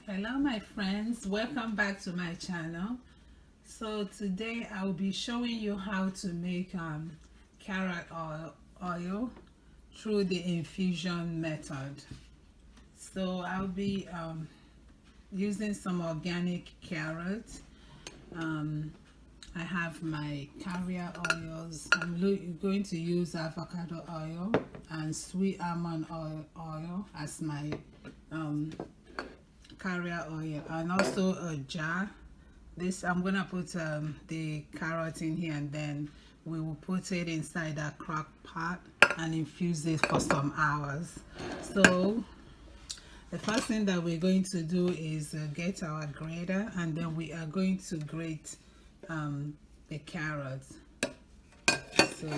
Hello my friends, welcome back to my channel. So today I will be showing you how to make carrot oil through the infusion method. So I'll be using some organic carrots. I have my carrier oils. I'm going to use avocado oil and sweet almond oil as my carrier oil, and also a jar. This I'm gonna put the carrot in here, and then we will put it inside a crock pot and infuse it for some hours. So the first thing that we're going to do is get our grater, and then we are going to grate the carrots. So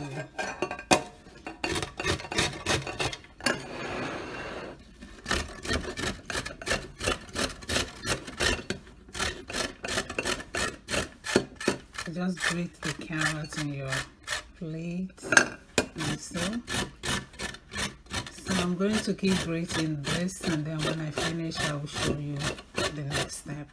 just grate the carrots in your plate like so. So I'm going to keep grating this, and then when I finish I will show you the next step.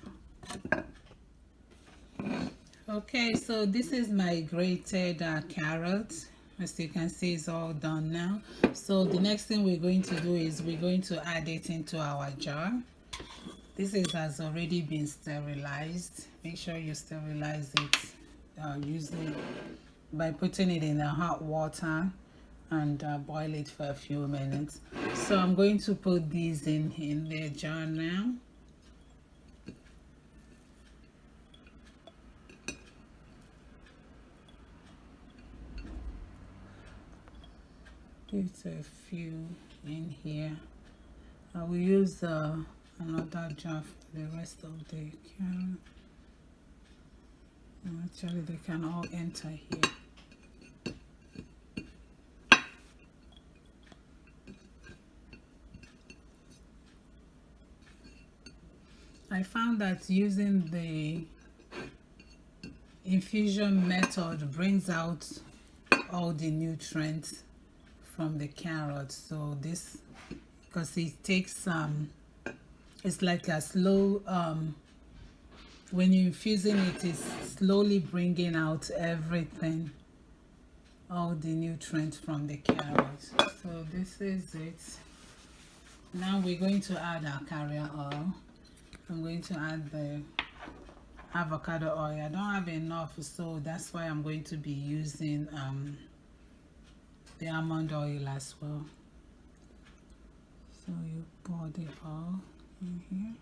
Okay, so this is my grated carrot. As you can see, it's all done now. So the next thing we're going to do is we're going to add it into our jar. This has already been sterilized. Make sure you sterilize it usually by putting it in hot water and boil it for a few minutes. So I'm going to put these in the jar now. Put a few in here. I will use another jar for the rest of the carrot. Actually, they can all enter here. I found that using the infusion method brings out all the nutrients from the carrots. So this, because it takes it's like a slow when you're infusing it, it's slowly bringing out everything, all the nutrients from the carrots. So this is it. Now we're going to add our carrier oil. I'm going to add the avocado oil. I don't have enough, so that's why I'm going to be using the almond oil as well. So you pour the oil in here.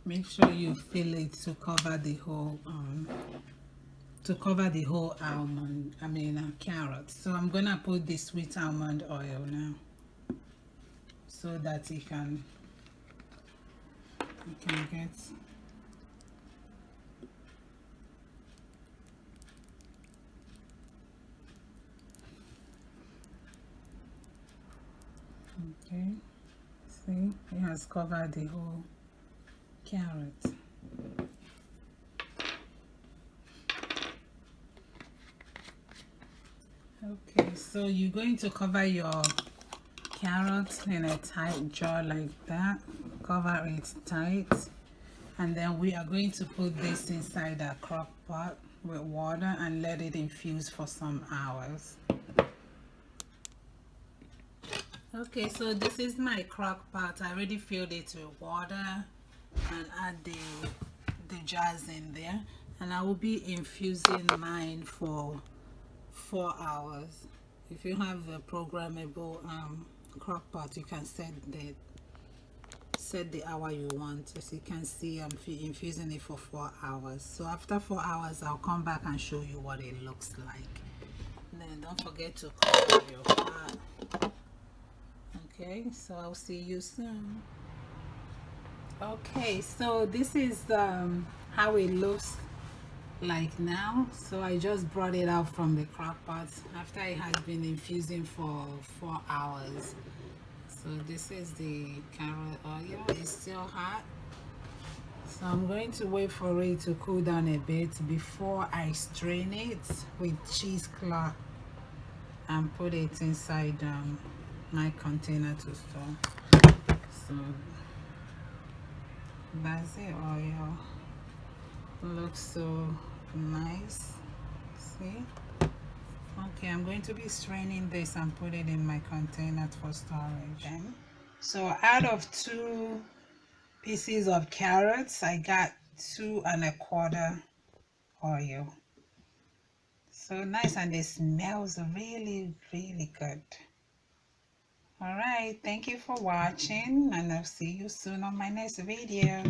Make sure you fill it to cover the whole carrot. So I'm gonna put the sweet almond oil now, so that you can get okay. See, it has covered the whole carrot. Okay, so you're going to cover your carrots in a tight jar like that. Cover it tight, and then we are going to put this inside a crock pot with water and let it infuse for some hours. Okay, so this is my crock pot. I already filled it with water and add the jars in there, and I will be infusing mine for 4 hours. If you have a programmable crock pot, you can set the hour you want. As you can see, I'm infusing it for 4 hours. So after 4 hours I'll come back and show you what it looks like. And then don't forget to cover your pot. Okay, so I'll see you soon. Okay, so this is how it looks like now. So I just brought it out from the crock pot after it has been infusing for 4 hours. So this is the carrot oil. It's still hot, so I'm going to wait for it to cool down a bit before I strain it with cheesecloth and put it inside my container to store. So basil oil looks so nice. See? Okay, I'm going to be straining this and put it in my container for storage. Then, so out of 2 pieces of carrots, I got 2 1/4 oil. So nice, and it smells really, really good. All right, thank you for watching, and I'll see you soon on my next video.